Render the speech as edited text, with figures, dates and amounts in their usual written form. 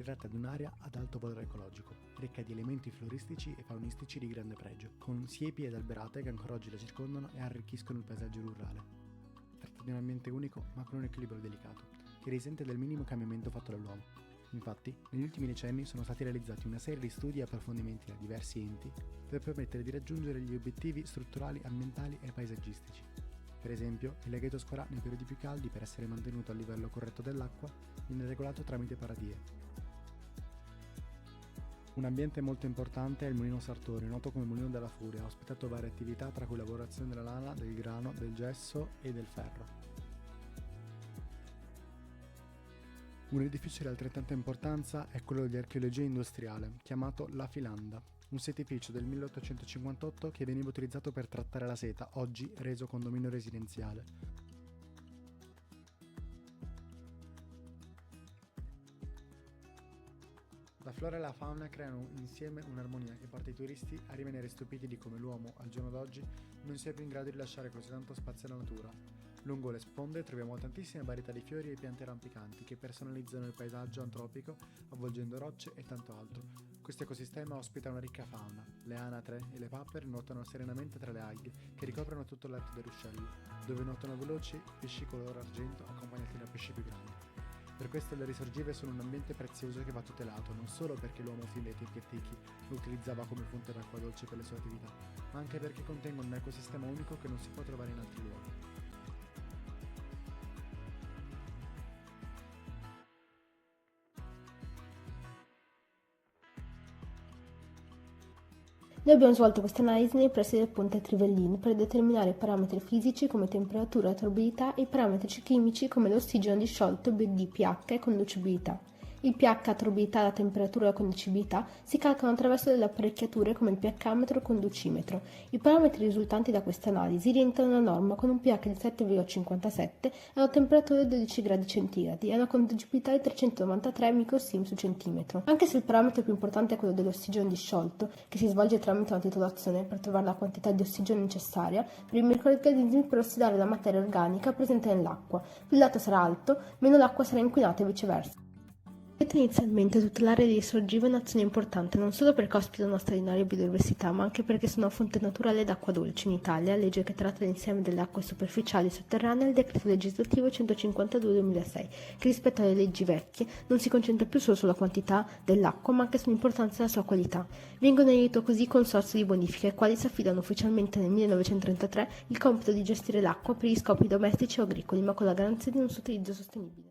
tratta di un'area ad alto valore ecologico, ricca di elementi floristici e faunistici di grande pregio, con siepi ed alberate che ancora oggi la circondano e arricchiscono il paesaggio rurale. Si tratta di un ambiente unico ma con un equilibrio delicato, che risente del minimo cambiamento fatto dall'uomo. Infatti, negli ultimi decenni sono stati realizzati una serie di studi e approfondimenti da diversi enti per permettere di raggiungere gli obiettivi strutturali, ambientali e paesaggistici. Per esempio, il laghetto Scorà nei periodi più caldi, per essere mantenuto al livello corretto dell'acqua, viene regolato tramite paradie. Un ambiente molto importante è il Mulino Sartori, noto come Mulino della Furia, ha ospitato varie attività tra cui lavorazione della lana, del grano, del gesso e del ferro. Un edificio di altrettanta importanza è quello di archeologia industriale, chiamato La Filanda, un setificio del 1858 che veniva utilizzato per trattare la seta, oggi reso condominio residenziale. La flora e la fauna creano insieme un'armonia che porta i turisti a rimanere stupiti di come l'uomo, al giorno d'oggi, non sia più in grado di lasciare così tanto spazio alla natura. Lungo le sponde troviamo tantissime varietà di fiori e piante rampicanti che personalizzano il paesaggio antropico, avvolgendo rocce e tanto altro. Questo ecosistema ospita una ricca fauna. Le anatre e le papere nuotano serenamente tra le alghe che ricoprono tutto il letto del ruscello, dove nuotano veloci pesci color argento accompagnati da pesci più grandi. Per questo le risorgive sono un ambiente prezioso che va tutelato, non solo perché l'uomo fin dai tempi antichi lo utilizzava come fonte d'acqua dolce per le sue attività, ma anche perché contengono un ecosistema unico che non si può trovare in altri luoghi. Noi abbiamo svolto questa analisi nei pressi del ponte Trivellin per determinare i parametri fisici come temperatura e turbidità e i parametri chimici come l'ossigeno disciolto, BD, pH e conducibilità. Il pH, turbidità, la temperatura e la conducibilità si calcolano attraverso delle apparecchiature come il pH-metro e il conducimetro. I parametri risultanti da questa analisi rientrano nella norma con un pH di 7,57 e una temperatura di 12 gradi centigradi e una conducibilità di 393 microsim su centimetro. Anche se il parametro più importante è quello dell'ossigeno disciolto, che si svolge tramite una titolazione per trovare la quantità di ossigeno necessaria per i microrganismi per ossidare la materia organica presente nell'acqua. Più il dato sarà alto, meno l'acqua sarà inquinata e viceversa. Inizialmente tutta l'area di Sorgiva è un'azione importante non solo perché ospita una straordinaria biodiversità, ma anche perché sono una fonte naturale d'acqua dolce in Italia, legge che tratta l'insieme delle acque superficiali e sotterranee, il decreto legislativo 152/2006, che rispetto alle leggi vecchie non si concentra più solo sulla quantità dell'acqua, ma anche sull'importanza della sua qualità. Vengono inedito così i consorzi di bonifica, ai quali si affidano ufficialmente nel 1933 il compito di gestire l'acqua per gli scopi domestici o agricoli, ma con la garanzia di un suo utilizzo sostenibile.